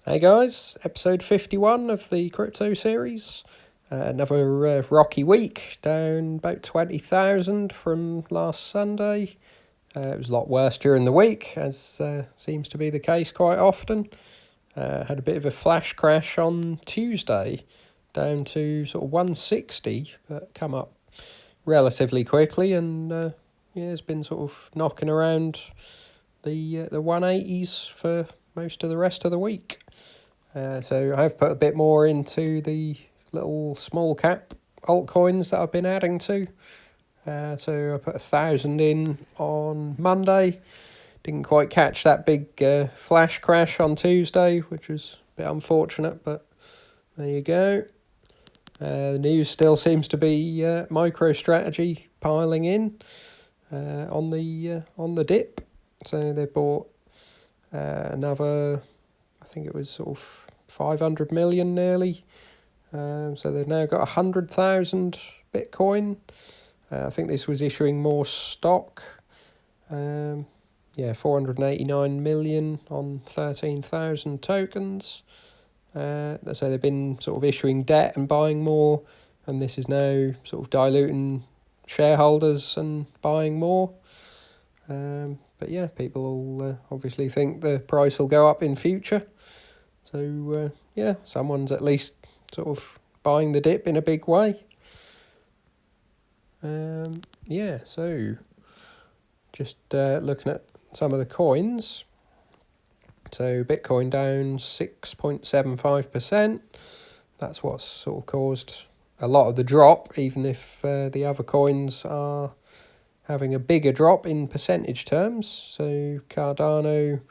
Hey guys, episode 51 of the crypto series. Another rocky week, down about 20,000 from last Sunday. It was a lot worse during the week, as seems to be the case quite often. Had a bit of a flash crash on Tuesday, down to sort of 160, but come up relatively quickly, and it's been sort of knocking around the 180s for most of the rest of the week. So I've put a bit more into the little small cap altcoins that I've been adding to. So I put 1,000 in on Monday. Didn't quite catch that big flash crash on Tuesday, which was a bit unfortunate, but there you go. The news still seems to be MicroStrategy piling in on the dip. So they bought another, I think it was sort of 500 million nearly. So they've now got 100,000 Bitcoin. I think this was issuing more stock. 489 million on 13,000 tokens. So they've been sort of issuing debt and buying more, and this is now sort of diluting shareholders and buying more. But yeah, people will obviously think the price will go up in future. So someone's at least sort of buying the dip in a big way. So just looking at some of the coins. So Bitcoin down 6.75%. That's what's sort of caused a lot of the drop, even if the other coins are having a bigger drop in percentage terms. So Cardano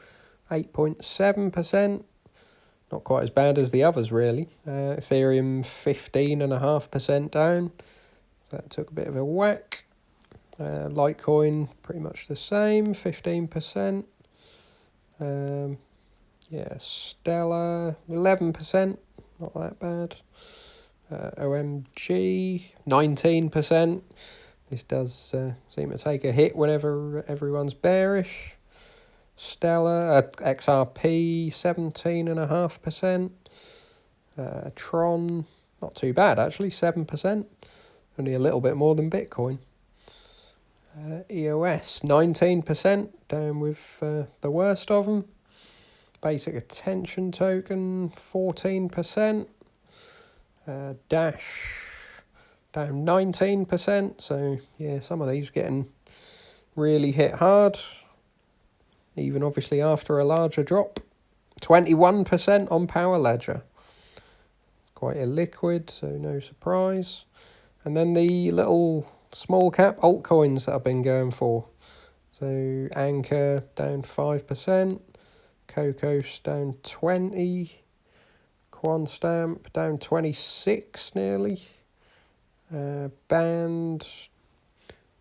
8.7%. Not quite as bad as the others, really. Ethereum 15.5% down. That took a bit of a whack. Litecoin pretty much the same, 15%. Stellar 11%, not that bad. OMG 19%. This does seem to take a hit whenever everyone's bearish. Stellar, XRP 17.5%. TRON, not too bad actually, 7%. Only a little bit more than Bitcoin. EOS 19%, down with the worst of them. Basic attention token 14%. Dash down 19%. So yeah, some of these getting really hit hard, even obviously after a larger drop. 21% on Power Ledger. Quite illiquid, so no surprise. And then the little small cap altcoins that I've been going for. So Anchor down 5%, Cocos down 20%, Quantstamp down 26 nearly, Band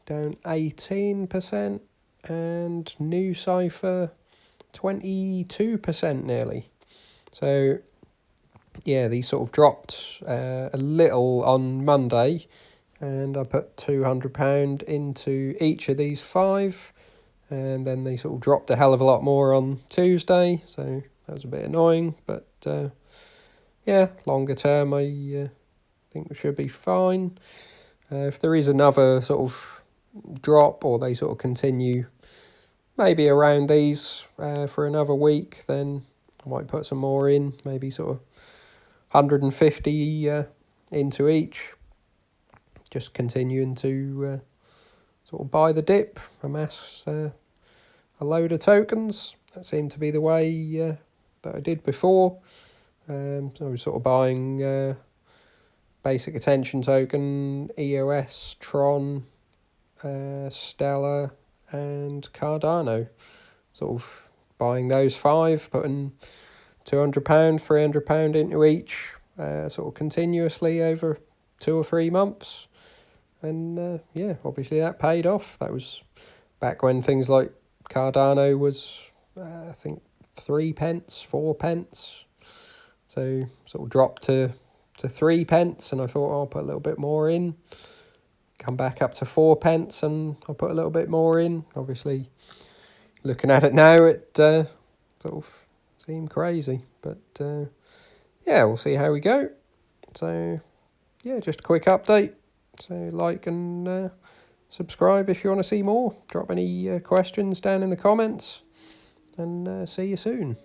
down 18%, and New Cipher 22% nearly. So yeah, these sort of dropped a little on Monday, and I put £200 into each of these 5, and then they sort of dropped a hell of a lot more on Tuesday, so that was a bit annoying, but longer term I think we should be fine. If there is another sort of drop, or they sort of continue maybe around these for another week, then I might put some more in, maybe sort of 150 into each. Just continuing to sort of buy the dip, amass a load of tokens. That seemed to be the way that I did before. So I was sort of buying basic attention token, EOS, TRON, Stellar, and Cardano. Sort of buying those 5, putting £200, £300 into each, sort of continuously over 2 or 3 months. And obviously that paid off. That was back when things like Cardano was, I think, 3 pence, 4 pence. So sort of dropped to 3 pence, and I thought, I'll put a little bit more in. Come back up to 4 pence, and I'll put a little bit more in. Obviously, looking at it now, it sort of seem crazy. But yeah, we'll see how we go. So yeah, just a quick update. So like and subscribe if you want to see more. Drop any questions down in the comments, and see you soon.